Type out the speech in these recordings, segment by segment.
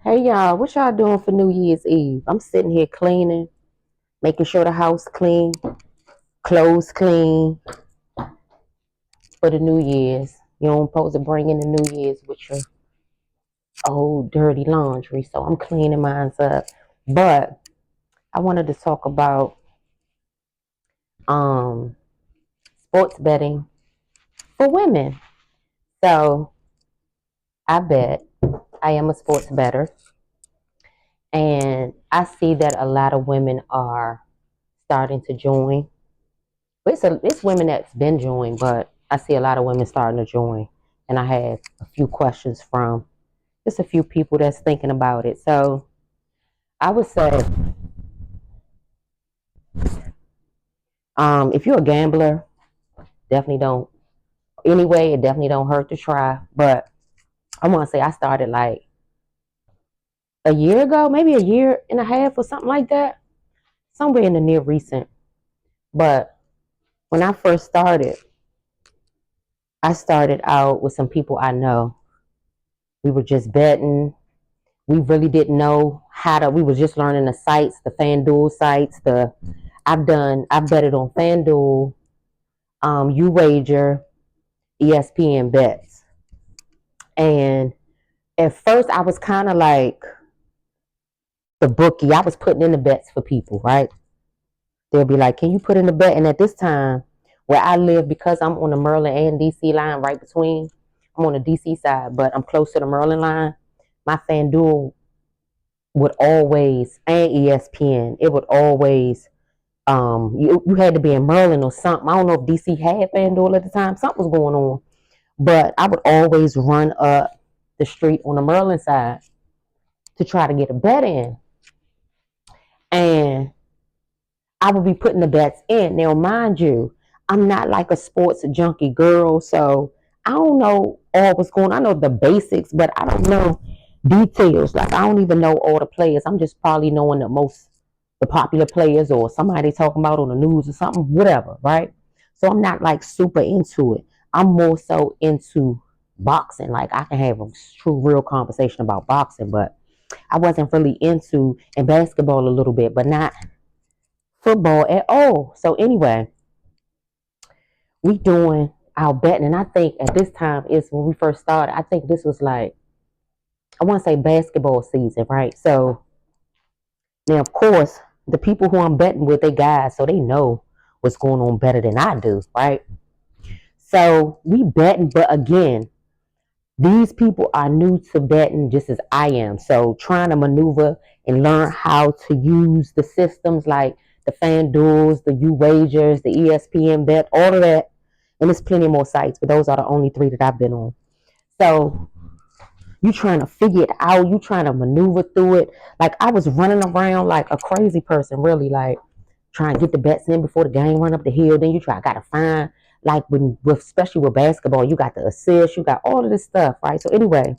Hey y'all, what y'all doing for New Year's Eve? I'm sitting here cleaning, making sure the house clean, clothes clean for the New Year's. You don't supposed to bring in the New Year's with your old dirty laundry, so I'm cleaning mine up. But I wanted to talk about um sports betting for women. So I bet I am a sports better, and I see that a lot of women are starting to join. It's women that's been joined, but I see a lot of women starting to join. And I had a few questions from just a few people that's thinking about it. So I would say, if you're a gambler, definitely don't. Anyway, it definitely don't hurt to try. But I want to say I started like a year ago, maybe a year and a half or something like that, somewhere in the near recent. But when I first started, I started out with some people I know. We were just betting. We really didn't know how to. We was just learning the sites, the FanDuel sites. I've betted on FanDuel, UWager, ESPN bets, and at first I was kind of like the bookie. I was putting in the bets for people, right? They'll be like, "Can you put in the bet?" And at this time, where I live, because I'm on the Maryland and DC line, right between, I'm on the DC side, but I'm close to the Maryland line. My FanDuel would always, and ESPN, it would always you had to be in Maryland or something. I don't know if DC had FanDuel at the time. Something was going on. But I would always run up the street on the Maryland side to try to get a bet in. And I would be putting the bets in. Now, mind you, I'm not like a sports junkie girl, so I don't know all what's going on. I know the basics, but I don't know details. Like I don't even know all the players. I'm just probably knowing the popular players or somebody talking about on the news or something, whatever, right? So I'm not like super into it. I'm more so into boxing. Like I can have a true real conversation about boxing, but I wasn't really into and basketball a little bit, but not football at all. So anyway, we doing our betting, and I think at this time is when we first started. I think this was like I want to say basketball season, right? So now, of course, the people who I'm betting with, they guys, so they know what's going on better than I do, right? So we betting, but again, these people are new to betting just as I am. So trying to maneuver and learn how to use the systems like the FanDuels, the UWagers, the ESPN Bet, all of that. And there's plenty more sites, but those are the only three that I've been on. So you trying to figure it out, you trying to maneuver through it. Like I was running around like a crazy person, really, like trying to get the bets in before the game run up the hill. Then you gotta find like when with especially with basketball, you got the assist, you got all of this stuff, right? So anyway,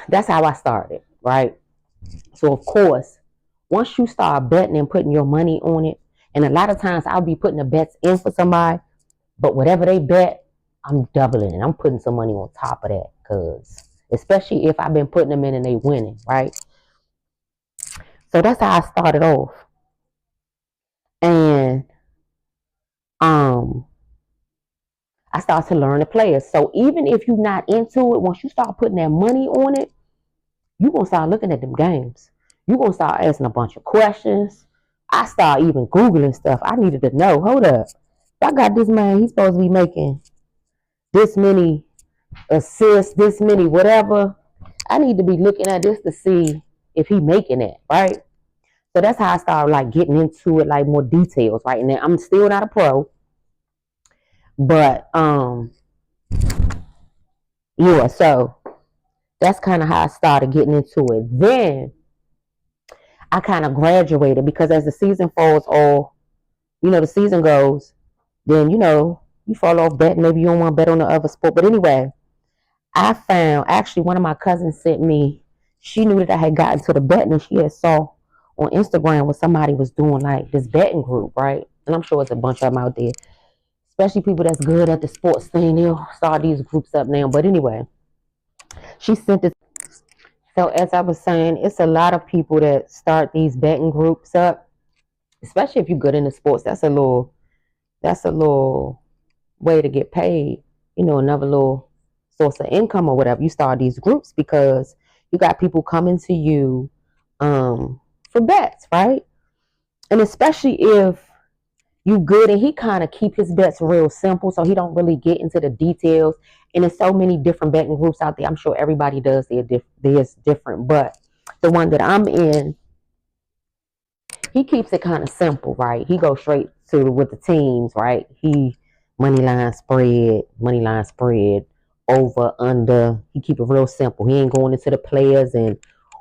that's how I started, right? So of course, once you start betting and putting your money on it, and a lot of times I'll be putting the bets in for somebody, but whatever they bet, I'm doubling it. I'm putting some money on top of that, cause especially if I've been putting them in and they winning, right? So that's how I started off, and um, I started to learn the players. So even if you're not into it, once you start putting that money on it, you're gonna start looking at them games. You're gonna start asking a bunch of questions. I start even Googling stuff. I needed to know, hold up. I got this man, he's supposed to be making this many assists, this many whatever. I need to be looking at this to see if he making it, right? So that's how I started like getting into it, like more details, right? And then I'm still not a pro, but yeah, so that's kind of how I started getting into it. Then I kind of graduated because as the season falls off, the season goes, then you fall off betting. Maybe you don't want to bet on the other sport. But anyway, I found actually one of my cousins sent me. She knew that I had gotten to the betting, and she had saw on Instagram where somebody was doing like this betting group, right? And I'm sure it's a bunch of them out there, especially people that's good at the sports thing. They'll start these groups up now. But anyway, she sent this. So as I was saying, it's a lot of people that start these betting groups up, especially if you're good into sports. That's a little way to get paid. Another little source of income or whatever. You start these groups because you got people coming to you for bets, right? And especially if you good, and he kind of keep his bets real simple, so he don't really get into the details. And there's so many different betting groups out there. I'm sure everybody does theirs different, but the one that I'm in, he keeps it kind of simple, right? He goes straight to with the teams, right? He money line spread, over, under. He keep it real simple. He ain't going into the players and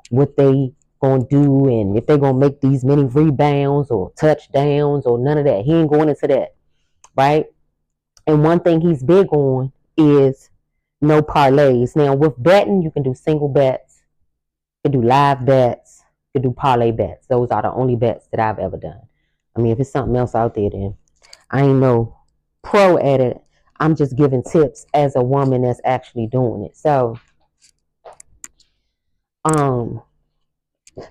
what they gonna do and if they gonna make these many rebounds or touchdowns or none of that. He ain't going into that, right? And one thing he's big on is no parlays. Now with betting, you can do single bets, you can do live bets, you can do parlay bets. Those are the only bets that I've ever done. I mean, if it's something else out there, then I ain't no pro at it. I'm just giving tips as a woman that's actually doing it. So, um,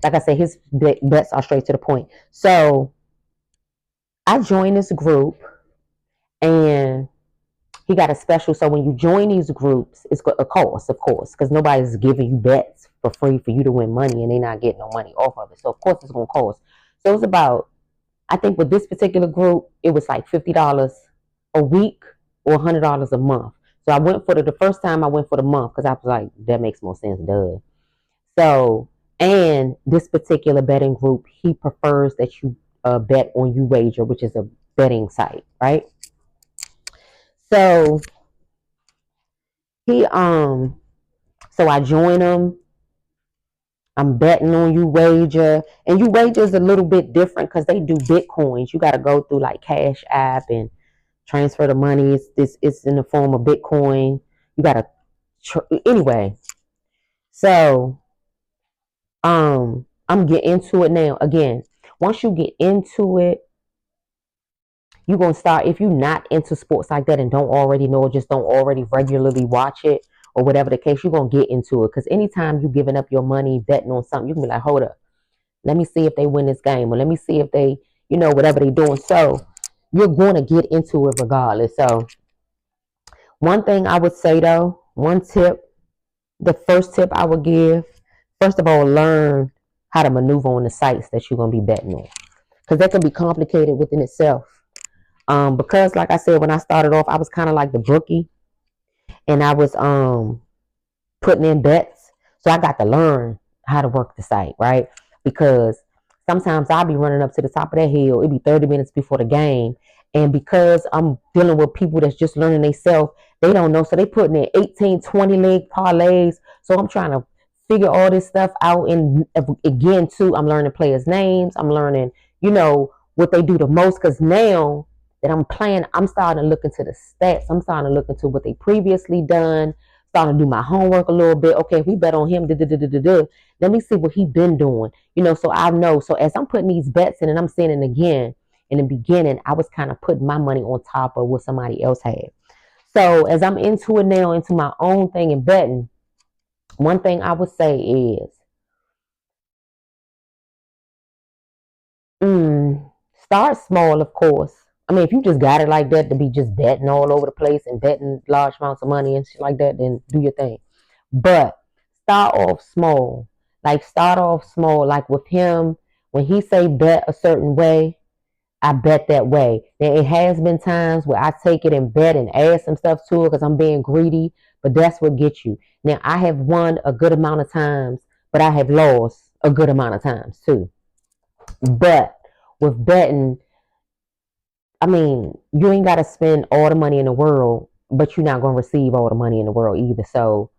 like I said, his bets are straight to the point. So I joined this group, and he got a special. So when you join these groups, it's a cost, of course, because nobody's giving you bets for free for you to win money, and they're not getting no money off of it. So of course it's gonna cost. So it's about, I think with this particular group, it was like $50 a week or $100 a month. So I went for the first time I went for the month because I was like, that makes more sense, duh. So, and this particular betting group, he prefers that you bet on YouWager, which is a betting site, right? So he so I join him. I'm betting on YouWager, and YouWager is a little bit different because they do bitcoins. You got to go through like Cash App and transfer the money. It's in the form of Bitcoin. You got to anyway. So I'm getting into it now. Again, once you get into it, you're gonna start. If you're not into sports like that and don't already know, or just don't already regularly watch it, or whatever the case, you're gonna get into it. Because anytime you're giving up your money betting on something, you can be like, hold up, let me see if they win this game, or let me see if they, whatever they're doing. So you're going to get into it regardless. So one thing I would say though, one tip, the first tip I would give, first of all, learn how to maneuver on the sites that you're gonna be betting on, because that can be complicated within itself. Because like I said, when I started off, I was kind of like the bookie, and I was putting in bets. So I got to learn how to work the site, right? Because sometimes I'll be running up to the top of that hill. It'd be 30 minutes before the game. And because I'm dealing with people that's just learning themselves, they don't know. So they putting in 18, 20 leg parlays. So I'm trying to figure all this stuff out. And again, too, I'm learning players' names. I'm learning, what they do the most. Because now that I'm playing, I'm starting to look into the stats. I'm starting to look into what they previously done, starting to do my homework a little bit. Okay, if we bet on him, let me see what he been doing. So I know. So as I'm putting these bets in and I'm saying it again, in the beginning, I was kind of putting my money on top of what somebody else had. So as I'm into it now, into my own thing and betting, one thing I would say is, start small, of course. I mean, if you just got it like that to be just betting all over the place and betting large amounts of money and shit like that, then do your thing. But start off small. Like start off small. Like with him, when he say bet a certain way, I bet that way. Now it has been times where I take it and bet and add some stuff to it because I'm being greedy, but that's what gets you. Now I have won a good amount of times, but I have lost a good amount of times too. But with betting, I mean, you ain't got to spend all the money in the world, but you're not going to receive all the money in the world either. So,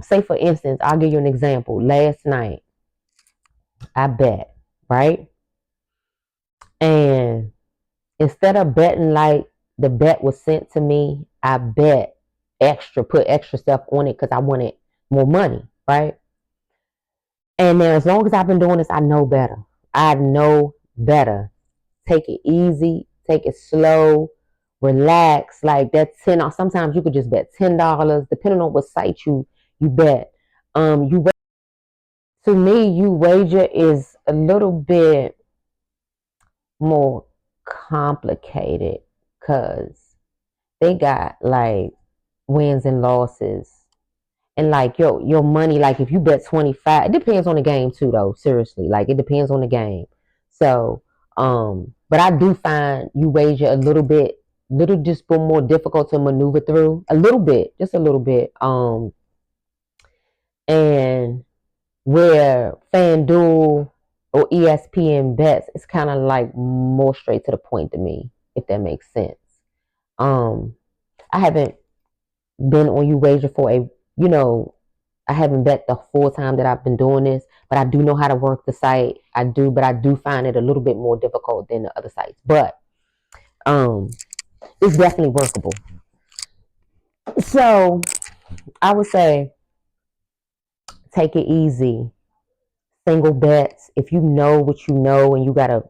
say for instance, I'll give you an example. Last night, I bet, right? And instead of betting like the bet was sent to me, I bet extra, put extra stuff on it because I wanted more money, right? And then as long as I've been doing this, I know better. I know better. Take it easy, take it slow, relax. Like that 10, or sometimes you could just bet $10, depending on what site you bet. You To me, you wager is a little bit more complicated because they got like wins and losses. And like your money, like if you bet 25, it depends on the game too though, seriously. Like it depends on the game. So, but I do find you wager a little just more difficult to maneuver through. A little bit, just a little bit. And where FanDuel or ESPN bets, it's kind of like more straight to the point to me, if that makes sense. Um, I haven't been on you wager for you know, I haven't bet the full time that I've been doing this, but I do know how to work the site. I do, but I do find it a little bit more difficult than the other sites. But um, it's definitely workable. So I would say take it easy. Single bets. If you know what you know and you gotta,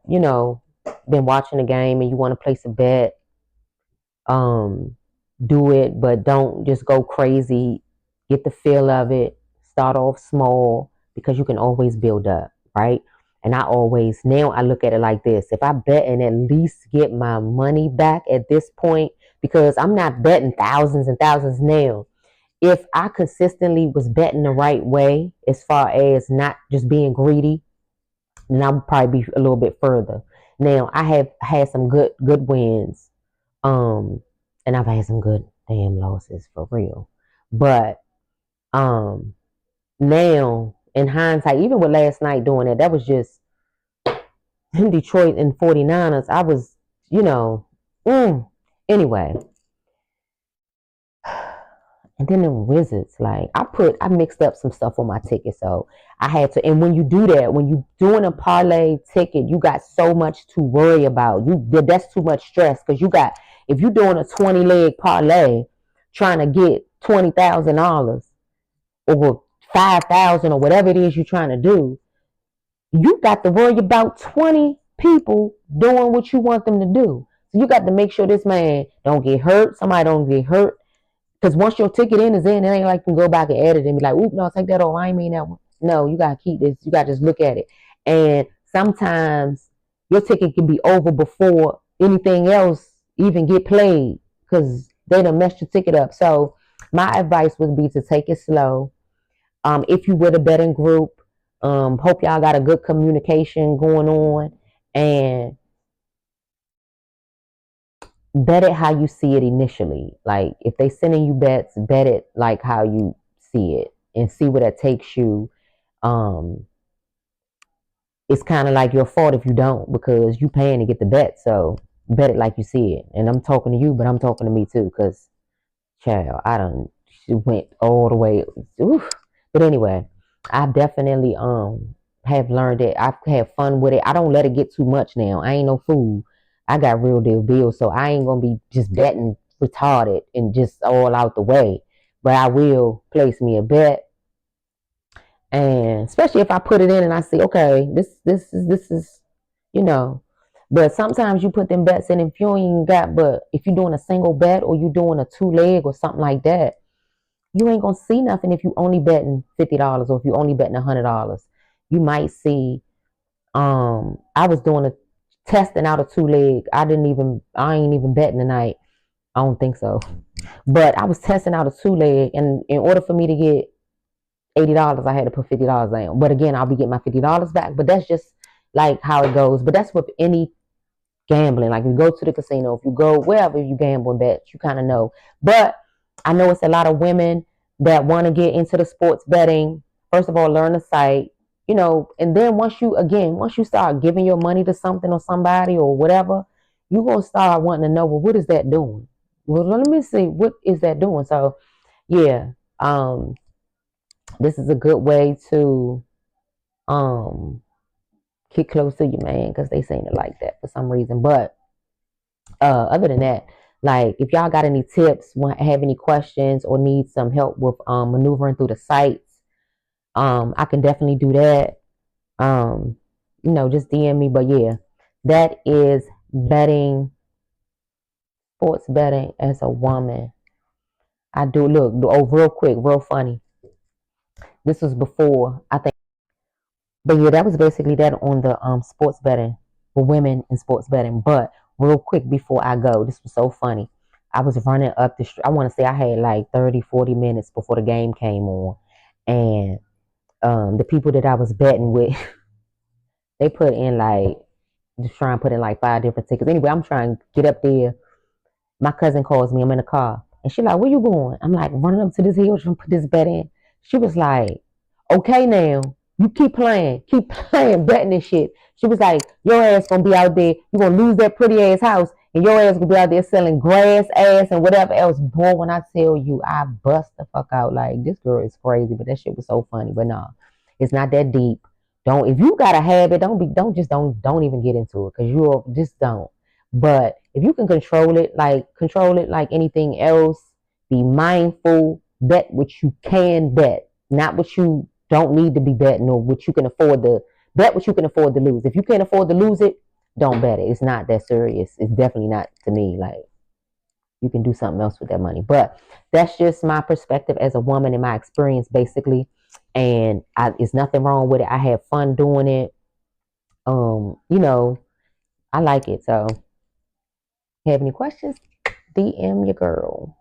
been watching the game and you want to place a bet, um, do it, but don't just go crazy. Get the feel of it. Start off small because you can always build up, right? And now I look at it like this. If I bet and at least get my money back at this point, because I'm not betting thousands and thousands now. If I consistently was betting the right way, as far as not just being greedy, then I would probably be a little bit further. Now I have had some good wins, um, and I've had some good damn losses for real. But um, now in hindsight, even with last night doing it, that was just in Detroit and 49ers. I was, you know, anyway. And then the Wizards, like I mixed up some stuff on my ticket, so I had to. And when you do that, when you doing a parlay ticket, you got so much to worry about. That's too much stress because if you're doing a 20 leg parlay, trying to get $20,000 or 5,000 or whatever it is you're trying to do, you got to worry about 20 people doing what you want them to do. So you got to make sure this man don't get hurt, somebody don't get hurt. Because once your ticket is in, it ain't like you can go back and edit it and be like, oop, no, take that off. I ain't mean that one. No, you got to keep this. You got to just look at it. And sometimes your ticket can be over before anything else even get played because they done messed your ticket up. So my advice would be to take it slow. If you were a betting group, hope y'all got a good communication going on and bet it how you see it initially. Like if they sending you bets, bet it like how you see it and see where that takes you. Um, it's kind of like your fault if you don't because you paying to get the bet. So bet it like you see it. And I'm talking to you, but I'm talking to me too because, child, I don't went all the way. Oof. But anyway, I definitely have learned it. I've had fun with it. I don't let it get too much now. I ain't no fool. I got real deal bills, so I ain't gonna be just betting retarded and just all out the way. But I will place me a bet, and especially if I put it in and I see, okay, this is, you know. But sometimes you put them bets in if you ain't got, but if you're doing a single bet or you're doing a 2 leg or something like that, you ain't gonna see nothing if you only betting $50 or if you only betting $100. You might see. I was doing a testing out a 2 leg. I ain't even betting tonight. I don't think so. But I was testing out a 2 leg, and in order for me to get $80, I had to put $50 down. But again, I'll be getting my $50 back. But that's just like how it goes. But that's with any gambling. Like if you go to the casino, if you go wherever you gamble and bet, you kind of know. But I know it's a lot of women that want to get into the sports betting. First of all, learn the site, and then once you start giving your money to something or somebody or whatever, you're going to start wanting to know, well, what is that doing? Well, let me see, what is that doing? So, yeah, this is a good way to um, get close to your man because they seem to like that for some reason. But other than that, like if y'all got any tips, have any questions, or need some help with maneuvering through the sites, I can definitely do that. Just DM me. But yeah, that is betting, sports betting as a woman. I do look. Oh, real quick, real funny. This was before I think. But yeah, that was basically that on the sports betting for women in sports betting. But real quick before I go, this was so funny. I was running up the street. I want to say I had like 30, 40 minutes before the game came on. And the people that I was betting with, they put in like, just trying to put in like 5 different tickets. Anyway, I'm trying to get up there. My cousin calls me. I'm in the car. And she like, where you going? I'm like, running up to this hill trying to put this bet in. She was like, okay now, you keep playing, betting this shit. She was like, your ass gonna be out there, you gonna lose that pretty ass house, and your ass gonna be out there selling grass ass and whatever else. Boy, when I tell you, I bust the fuck out. Like, this girl is crazy, but that shit was so funny. But no, it's not that deep. Don't, if you got a habit, don't even get into it, because you're just don't. But if you can control it like anything else, be mindful, bet what you can bet, not what you don't need to be betting, or what you can afford to bet, what you can afford to lose. If you can't afford to lose it, don't bet it. It's not that serious. It's definitely not, to me. Like, you can do something else with that money. But that's just my perspective as a woman and my experience, basically. And it's nothing wrong with it. I have fun doing it. You know, I like it. So, have any questions? DM your girl.